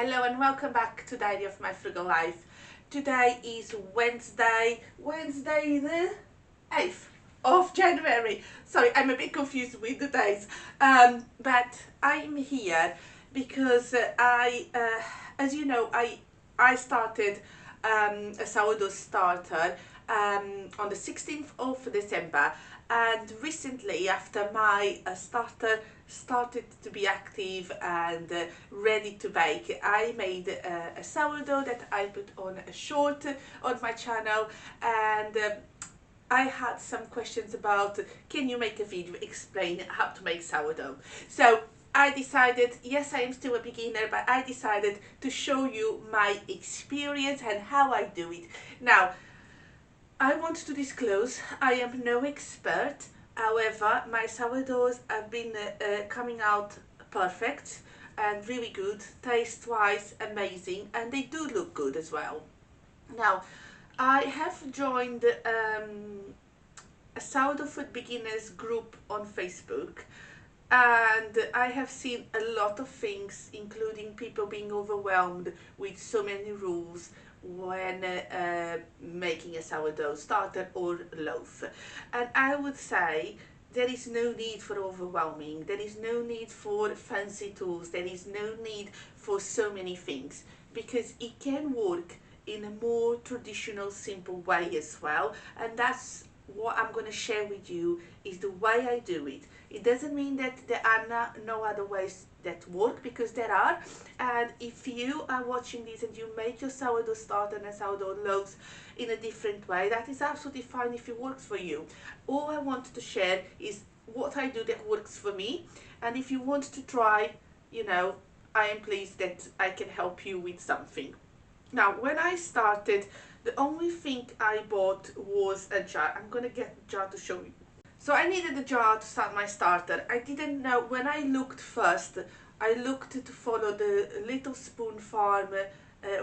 Hello and welcome back to Diary of My Frugal Life. Today is Wednesday the 8th of January. Sorry, I'm a bit confused with the days. But I'm here because as you know, I started a sourdough starter on the 16th of December, and recently, after my starter started to be active and ready to bake, I made a sourdough that I put on a short on my channel, and I had some questions about, can you make a video explain how to make sourdough? So I decided, yes, I am still a beginner, but I decided to show you my experience and how I do it. Now, I want to disclose I am no expert. However, my sourdoughs have been coming out perfect and really good, taste-wise amazing, and they do look good as well. Now, I have joined a sourdough food beginners group on Facebook, and I have seen a lot of things, including people being overwhelmed with so many rules when making a sourdough starter or loaf. And I would say there is no need for overwhelming, there is no need for fancy tools, there is no need for so many things, because it can work in a more traditional, simple way as well. And that's what I'm going to share with you, is the way I do it. It doesn't mean that there are no other ways that work, because there are. And if you are watching this and you make your sourdough starter and sourdough loaves in a different way, that is absolutely fine if it works for you. All I want to share is what I do that works for me, and if you want to try, you know, I am pleased that I can help you with something. Now, when I started, the only thing I bought was a jar. I'm going to get a jar to show you. So I needed a jar to start my starter. I didn't know, when I looked first, I looked to follow the Little Spoon Farm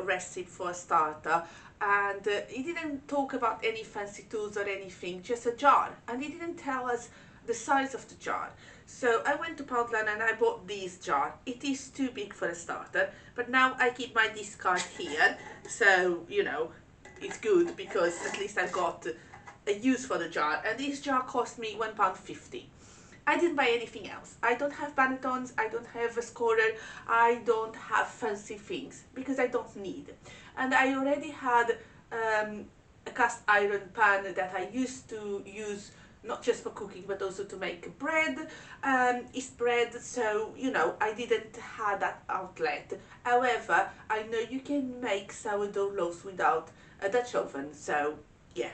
recipe for a starter, and it didn't talk about any fancy tools or anything, just a jar, and it didn't tell us the size of the jar. So I went to Poundland and I bought this jar. It is too big for a starter, but now I keep my discard here, so you know, it's good because at least I got a use for the jar. And this jar cost me £1.50. I didn't buy anything else. I don't have bannetons, I don't have a scorer, I don't have fancy things, because I don't need. And I already had a cast iron pan that I used to use not just for cooking but also to make bread, yeast bread, so you know, I didn't have that outlet. However, I know you can make sourdough loaves without a Dutch oven, so yeah.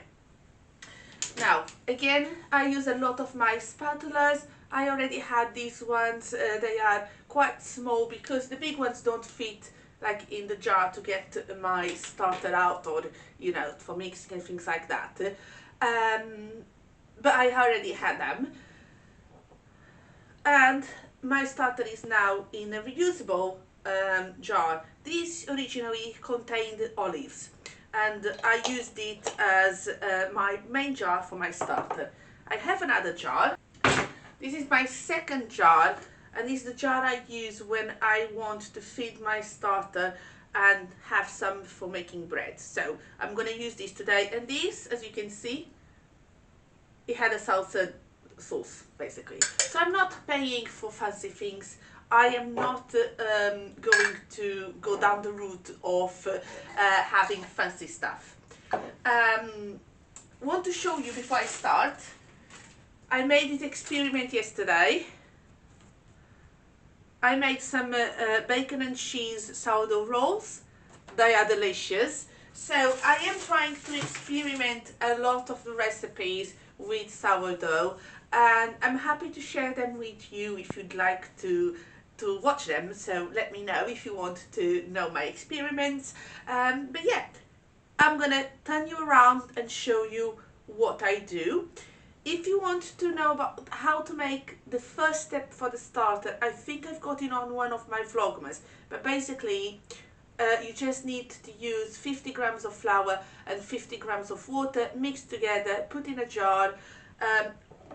Now, again, I use a lot of my spatulas. I already had these ones. They are quite small because the big ones don't fit like in the jar to get my starter out, or you know, for mixing and things like that. But I already had them. And my starter is now in a reusable jar. This originally contained olives, and I used it as my main jar for my starter. I have another jar. This is my second jar, and this is the jar I use when I want to feed my starter and have some for making bread. So I'm going to use this today, and this, as you can see, it had a salsa sauce basically. So I'm not paying for fancy things. I am not going to go down the route of having fancy stuff. Want to show you before I start, I made this experiment yesterday. I made some bacon and cheese sourdough rolls. They are delicious. So I am trying to experiment a lot of the recipes with sourdough, and I'm happy to share them with you if you'd like to watch them. So let me know if you want to know my experiments. But yeah, I'm gonna turn you around and show you what I do. If you want to know about how to make the first step for the starter, I think I've got it on one of my vlogmas, but basically you just need to use 50 grams of flour and 50 grams of water mixed together, put in a jar,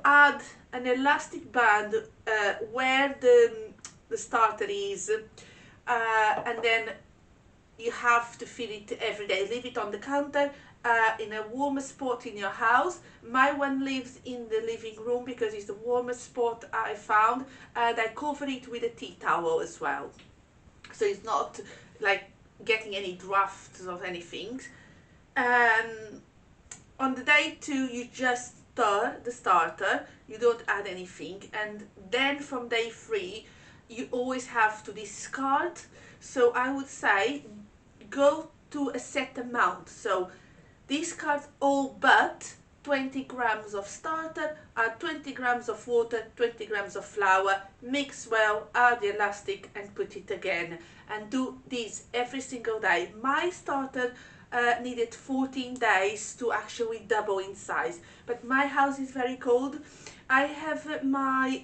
add an elastic band where the starter is, and then you have to feed it every day. Leave it on the counter in a warmer spot in your house. My one lives in the living room because it's the warmest spot I found, and I cover it with a tea towel as well, so it's not like getting any drafts of anything. And on the day 2 you just stir the starter, you don't add anything, and then from day 3 you always have to discard. So I would say go to a set amount, so discard all but 20 grams of starter, add 20 grams of water, 20 grams of flour, mix well, add the elastic and put it again, and do this every single day. My starter needed 14 days to actually double in size, but my house is very cold. I have my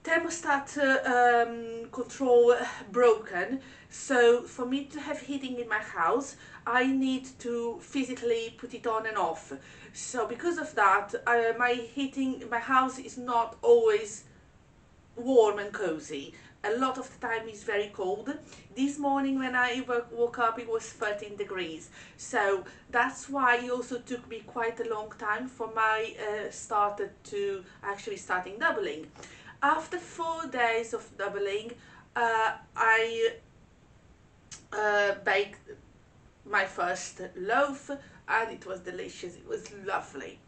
thermostat control broken, so for me to have heating in my house I need to physically put it on and off. So because of that, my house is not always warm and cozy. A lot of the time it's very cold. This morning when I woke up it was 13 degrees, so that's why it also took me quite a long time for my starter to actually starting doubling. After 4 days of doubling, I baked my first loaf, and it was delicious. It was lovely.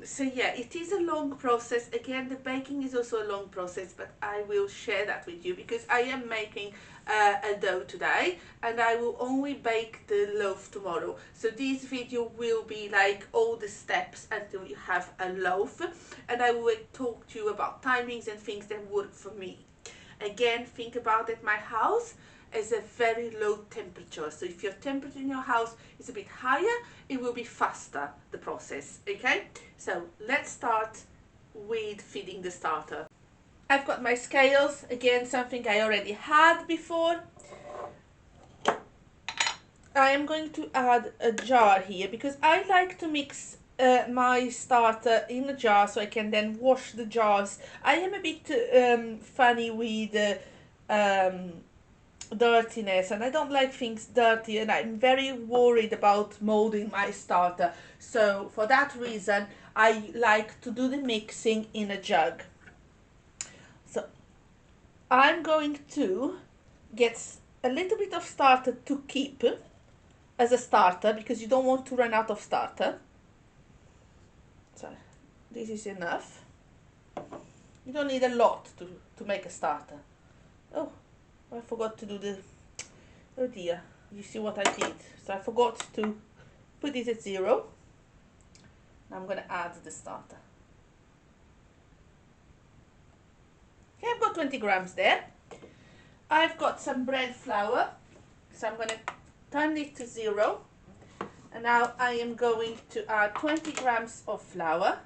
So yeah, it is a long process. Again, the baking is also a long process, but I will share that with you because I am making a dough today, and I will only bake the loaf tomorrow. So this video will be like all the steps until you have a loaf, and I will talk to you about timings and things that work for me. Again, think about it, my house is a very low temperature, so if your temperature in your house is a bit higher, it will be faster, the process. Okay, so let's start with feeding the starter. I've got my scales, again something I already had before. I am going to add a jar here because I like to mix my starter in a jar so I can then wash the jars. I am a bit funny with dirtiness, and I don't like things dirty, and I'm very worried about molding my starter, so for that reason I like to do the mixing in a jug. So I'm going to get a little bit of starter to keep as a starter because you don't want to run out of starter. So this is enough. You don't need a lot to make a starter. Oh, I forgot to do the, oh dear, you see what I did. So I forgot to put this at 0. Now I'm going to add the starter. Okay, I've got 20 grams there. I've got some bread flour, so I'm going to turn it to 0. And now I am going to add 20 grams of flour.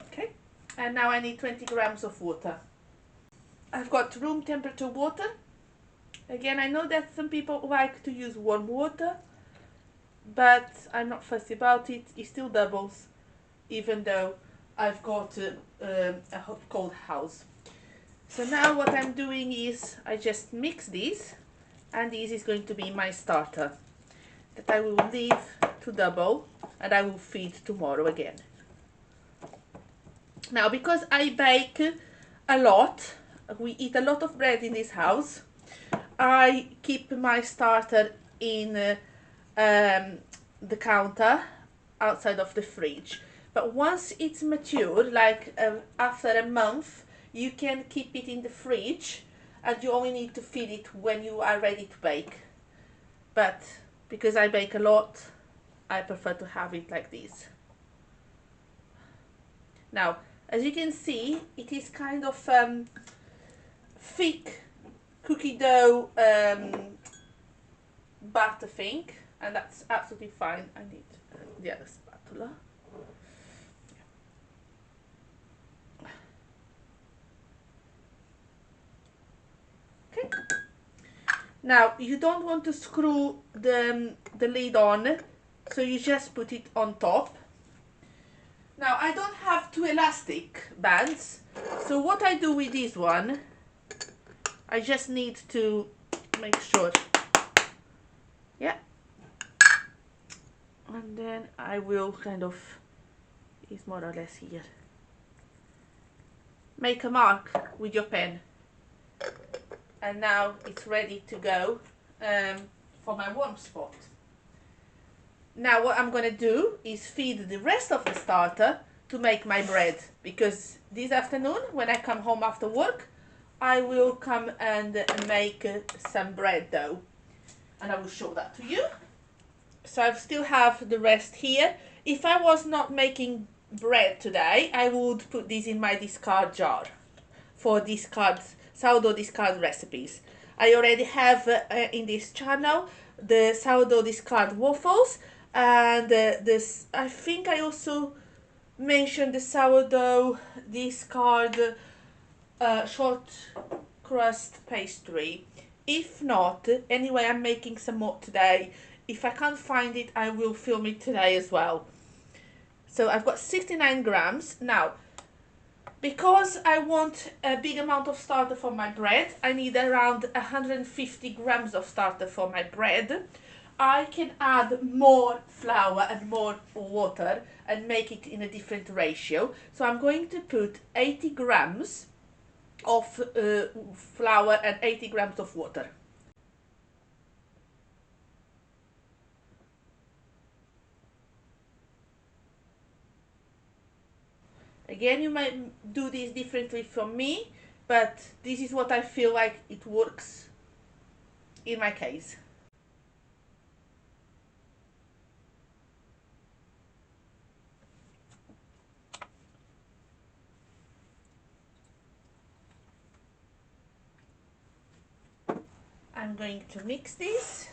Okay, and now I need 20 grams of water. I've got room temperature water. Again, I know that some people like to use warm water, but I'm not fussy about it. It still doubles, even though I've got a cold house. So now what I'm doing is I just mix this, and this is going to be my starter that I will leave to double, and I will feed tomorrow again. Now, because I bake a lot, we eat a lot of bread in this house, I keep my starter in the counter outside of the fridge. But once it's matured, like after a month, you can keep it in the fridge, and you only need to feed it when you are ready to bake. But because I bake a lot, I prefer to have it like this. Now, as you can see, it is kind of thick cookie dough batter thing, and that's absolutely fine. I need the other spatula. Okay, Now you don't want to screw the lid on, so you just put it on top. Now I don't have two elastic bands, so what I do with this one, I just need to make sure, yeah, and then I will kind of, it's more or less here, make a mark with your pen, and now it's ready to go for my warm spot. Now what I'm going to do is feed the rest of the starter to make my bread, because this afternoon when I come home after work I will come and make some bread dough, and I will show that to you. So I still have the rest here. If I was not making bread today, I would put this in my discard jar for sourdough discard recipes. I already have in this channel the sourdough discard waffles, and this, I think I also mentioned the sourdough discard short crust pastry. If not, anyway, I'm making some more today. If I can't find it, I will film it today as well. So I've got 69 grams. Now, because I want a big amount of starter for my bread, I need around 150 grams of starter for my bread. I can add more flour and more water and make it in a different ratio. So I'm going to put 80 grams of flour and 80 grams of water. Again, you might do this differently from me, but this is what I feel like it works in my case. I'm going to mix this.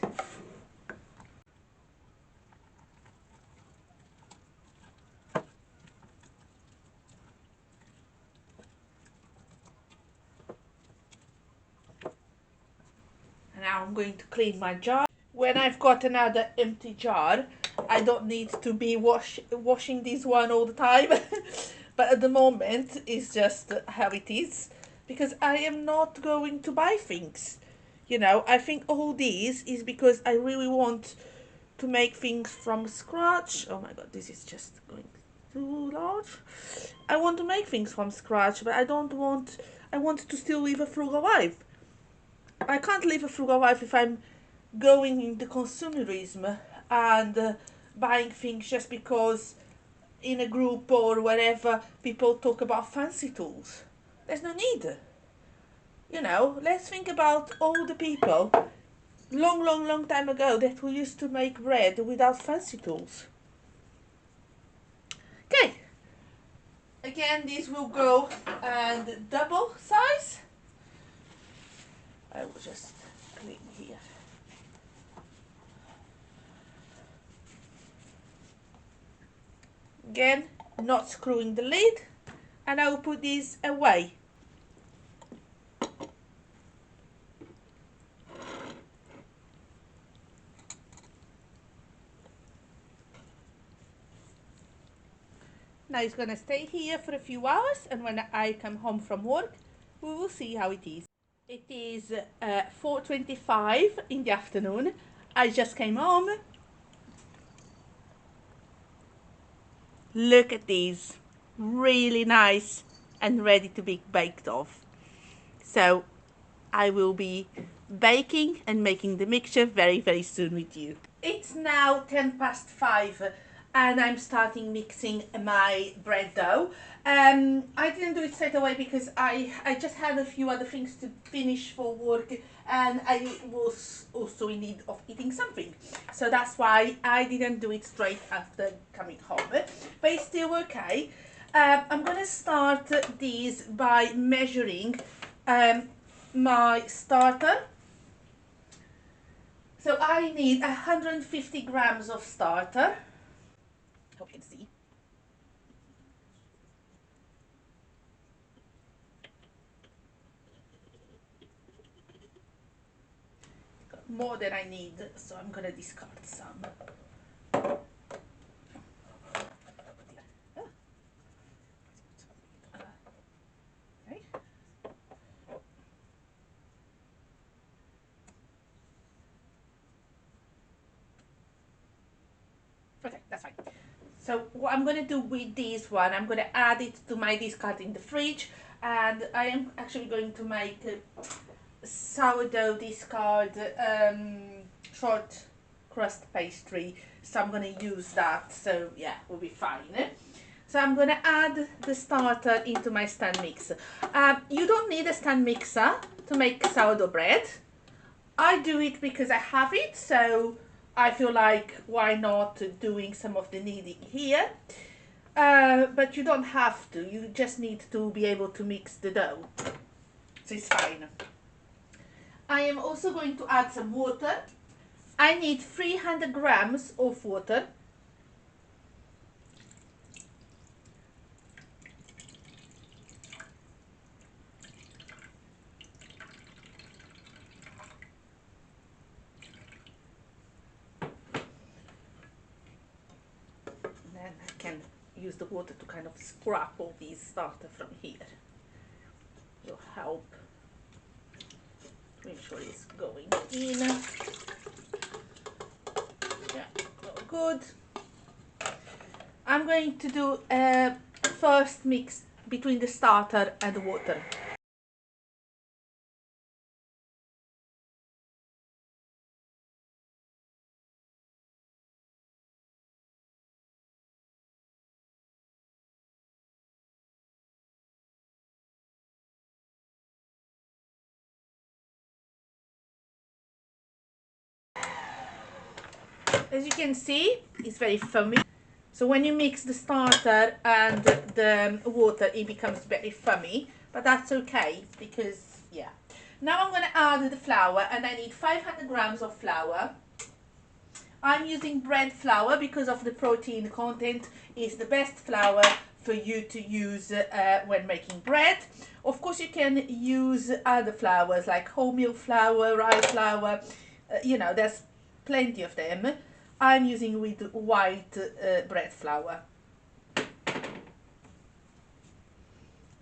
And now I'm going to clean my jar. When I've got another empty jar, I don't need to be washing this one all the time. But at the moment, it's just how it is. Because I am not going to buy things. You know, I think all this is because I really want to make things from scratch. Oh my god, this is just going too large. I want to make things from scratch, but I want to still live a frugal life. I can't live a frugal life if I'm going into consumerism and buying things just because in a group or wherever people talk about fancy tools. There's no need. You know, let's think about all the people long time ago that we used to make bread without fancy tools. Okay, again this will go and double size. I will just clean here. Again, not screwing the lid, and I will put this away. Now it's gonna stay here for a few hours, and when I come home from work, we will see how it is. It is 4:25 in the afternoon. I just came home. Look at these, really nice and ready to be baked off. So I will be baking and making the mixture very soon with you. It's now 5:10 and I'm starting mixing my bread dough. I didn't do it straight away because I just had a few other things to finish for work, and I was also in need of eating something. So that's why I didn't do it straight after coming home. But it's still okay. I'm gonna start this by measuring my starter. So I need 150 grams of starter. Hope you can see. more than I need, so I'm gonna discard some. Okay. Okay, that's fine. So what I'm gonna do with this one, I'm gonna add it to my discard in the fridge, and I am actually going to make sourdough discard short crust pastry, so I'm going to use that, so yeah, we'll be fine. So I'm going to add the starter into my stand mixer. You don't need a stand mixer to make sourdough bread. I do it because I have it, so I feel like why not doing some of the kneading here. But you don't have to, you just need to be able to mix the dough, so it's fine. I am also going to add some water. I need 300 grams of water. And then I can use the water to kind of scrap all these starter from here. Will help to make sure it's going in. Yeah, good. I'm going to do a first mix between the starter and the water. As you can see, it's very foamy. So when you mix the starter and the water, it becomes very foamy, but that's okay because, yeah. Now I'm going to add the flour, and I need 500 grams of flour. I'm using bread flour because of the protein content. Is the best flour for you to use when making bread. Of course, you can use other flours like wholemeal flour, rye flour, you know, there's plenty of them. I'm using with white bread flour.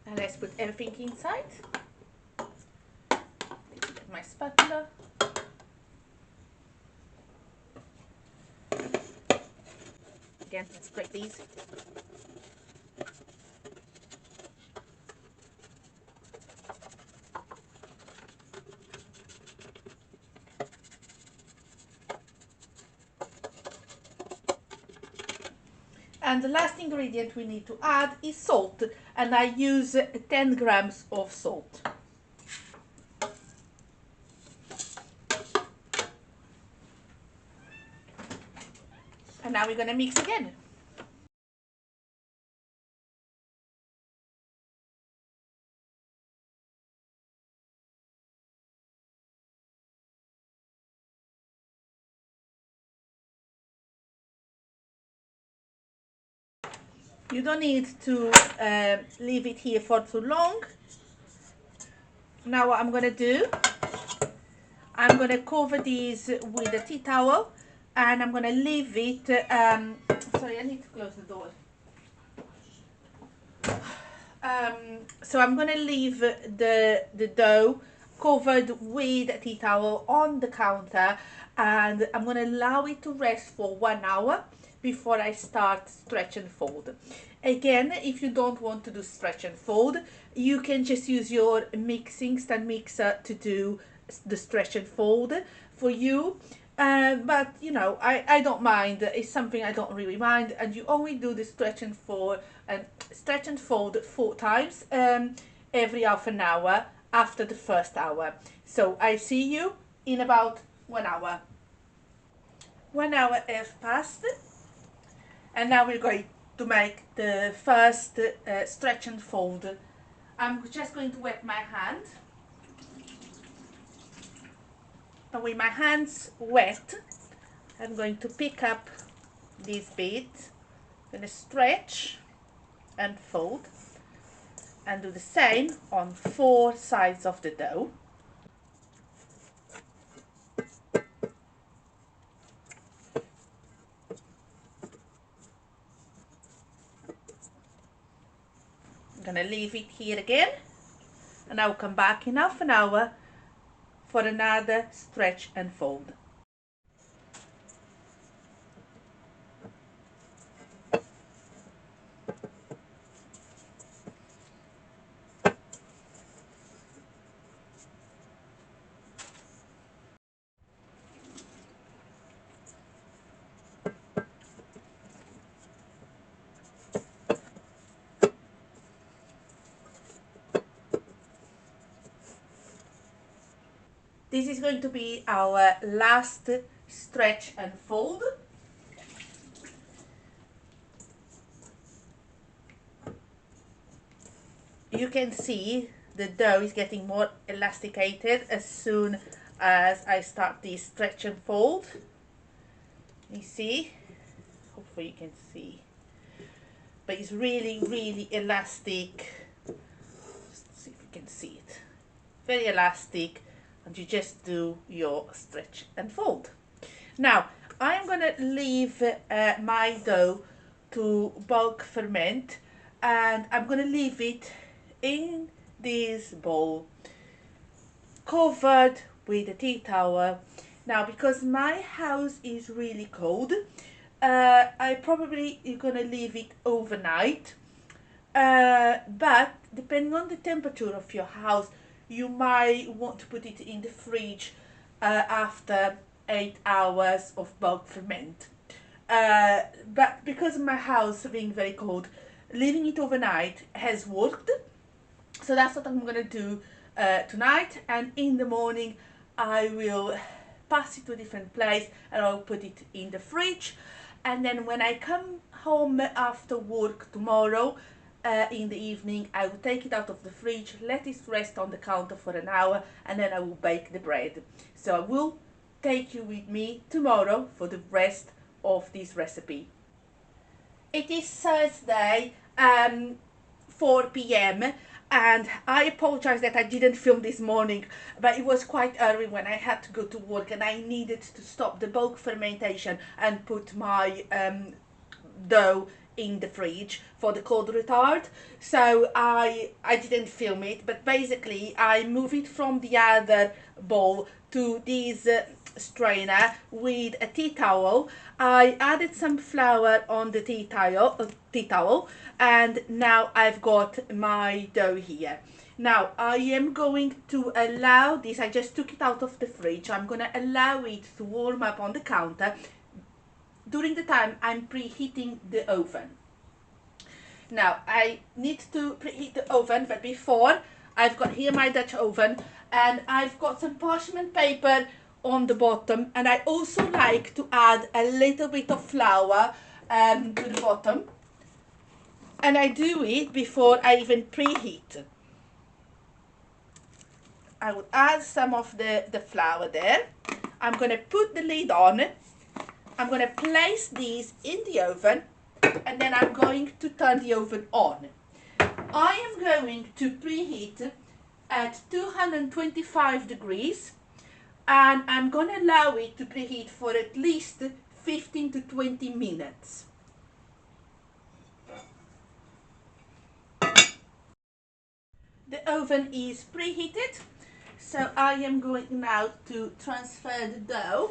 And let's put everything inside. Get my spatula. Again, let's break these. And the last ingredient we need to add is salt, and I use 10 grams of salt. And now we're going to mix again. You don't need to leave it here for too long. Now what I'm going to do, I'm going to cover these with a tea towel, and I'm going to leave it, sorry, I need to close the door. So I'm going to leave the dough covered with a tea towel on the counter, and I'm going to allow it to rest for 1 hour before I start stretch and fold. Again, if you don't want to do stretch and fold, you can just use your stand mixer to do the stretch and fold for you. But you know, I don't mind. It's something I don't really mind, and you only do the stretch and fold 4 times every half an hour after the first hour. So I see you in about 1 hour. 1 hour has passed, and now we're going to make the first stretch and fold. I'm just going to wet my hand. And with my hands wet, I'm going to pick up this bit, I'm going to stretch and fold, and do the same on 4 sides of the dough. gonna leave it here again, and I'll come back in half an hour for another stretch and fold. This is going to be our last stretch and fold. You can see the dough is getting more elasticated as soon as I start this stretch and fold. You see? Hopefully you can see. But it's really, really elastic. Let's see if you can see it. Very elastic, and you just do your stretch and fold. Now, I'm gonna leave my dough to bulk ferment, and I'm gonna leave it in this bowl covered with a tea towel. Now, because my house is really cold, I probably gonna leave it overnight, but depending on the temperature of your house, you might want to put it in the fridge after 8 hours of bulk ferment. But because of my house being very cold, leaving it overnight has worked. So that's what I'm gonna do tonight, and in the morning I will pass it to a different place and I'll put it in the fridge. And then when I come home after work tomorrow in the evening, I will take it out of the fridge, let it rest on the counter for an hour, and then I will bake the bread. So I will take you with me tomorrow for the rest of this recipe. It is Thursday, 4 p.m. and I apologize that I didn't film this morning, but it was quite early when I had to go to work and I needed to stop the bulk fermentation and put my dough in the fridge for the cold retard. So I didn't film it, but basically I move it from the other bowl to this strainer with a tea towel. I added some flour on the tea towel, and now I've got my dough here. Now I am going to allow this, I just took it out of the fridge, I'm going to allow it to warm up on the counter. During the time I'm preheating the oven. Now I need to preheat the oven, but before, I've got here my Dutch oven, and I've got some parchment paper on the bottom, and I also like to add a little bit of flour to the bottom, and I do it before I even preheat. I will add some of the flour there. I'm going to put the lid on. I'm going to place these in the oven, and then I'm going to turn the oven on. I am going to preheat at 225 degrees, and I'm going to allow it to preheat for at least 15 to 20 minutes. The oven is preheated, so I am going now to transfer the dough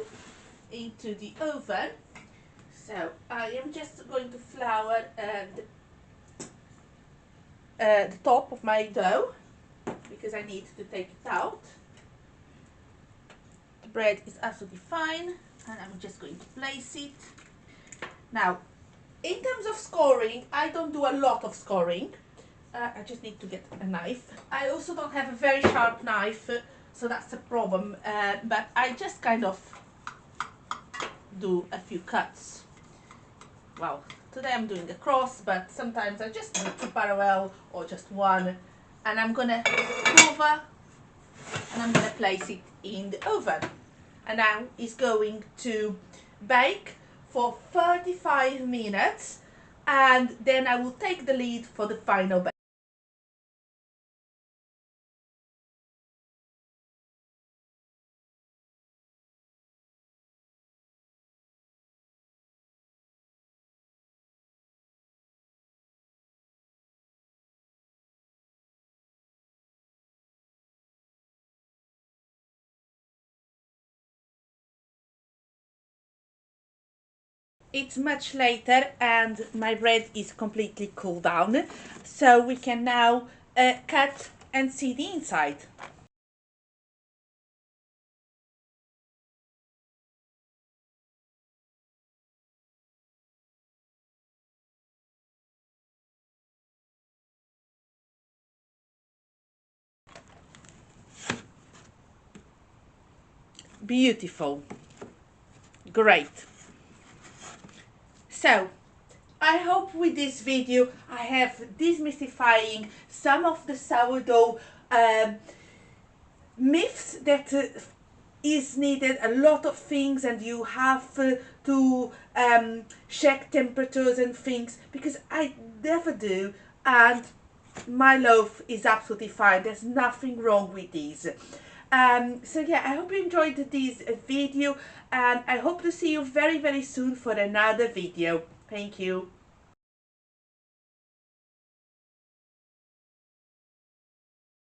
into the oven. So I am just going to flour the top of my dough because I need to take it out. The bread is absolutely fine, and I'm just going to place it. Now, in terms of scoring, I don't do a lot of scoring. I just need to get a knife. I also don't have a very sharp knife, so that's a problem, but I just kind of do a few cuts. Well, today I'm doing a cross, but sometimes I just do two parallel or just one, and I'm gonna cover and I'm gonna place it in the oven, and now it's going to bake for 35 minutes, and then I will take the lid for the final bake. it's much later and my bread is completely cooled down, so we can now cut and see the inside. Beautiful. Great. So I hope with this video I have demystifying some of the sourdough myths that is needed a lot of things, and you have to check temperatures and things, because I never do, and my loaf is absolutely fine. There's nothing wrong with these. So yeah, I hope you enjoyed this video, and I hope to see you very soon for another video. Thank you.